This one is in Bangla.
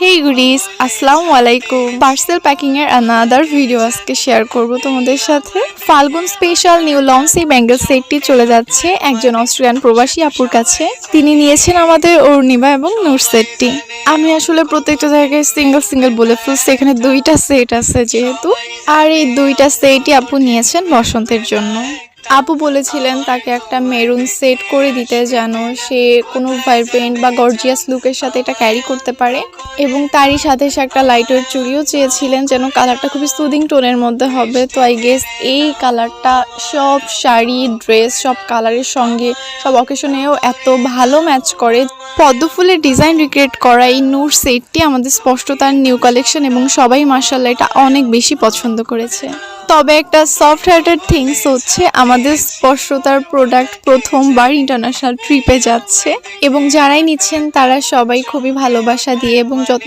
হেই গুডিস, আসসালামু আলাইকুম। পার্সেল প্যাকিং এর আনাদার ভিডিও আজকে শেয়ার করব তোমাদের সাথে। ফাল্গুন স্পেশাল নিউ লংসি ব্যাঙ্গেল সেটটি চলে যাচ্ছে একজন অস্ট্রিয়ান প্রবাসী আপুর কাছে। তিনি নিয়েছেন আমাদের অর্ণিমা এবং নূর সেটটি। আমি আসলে প্রত্যেকটা জায়গায় সিঙ্গেল সিঙ্গেল বলে ফেলছি, এখানে দুইটা সেট আছে যেহেতু। আর এই দুইটা সেটই আপু নিয়েছেন বসন্তের জন্য। আপু বলেছিলেন তাকে একটা মেরুন সেট করে দিতে, যেন সে কোনো ভাইব্রেন্ট বা গর্জিয়াস লুকের সাথে এটা ক্যারি করতে পারে। এবং তারই সাথে সে একটা লাইট ওয়েট চুড়িও চেয়েছিলেন, যেন কালারটা খুবই সুদিং টোনের মধ্যে হবে। তো আই গেস এই কালারটা সব শাড়ি ড্রেস সব কালারের সঙ্গে সব অকেশনেও এত ভালো ম্যাচ করে। পদ্ম ফুলের ডিজাইন রিক্রিয়েট করা এই নূর সেটটি আমাদের স্পষ্ট তার নিউ কালেকশন এবং সবাই মাশাআল্লাহ এটা অনেক বেশি পছন্দ করেছে। তবে একটা সফট হার্টেড থিংস হচ্ছে আমাদের স্পর্শতার প্রোডাক্ট প্রথমবার ইন্টারন্যাশনাল ট্রিপে যাচ্ছে এবং যারাই নিচ্ছেন তারা সবাই খুবই ভালোবাসা দিয়ে এবং যত্ন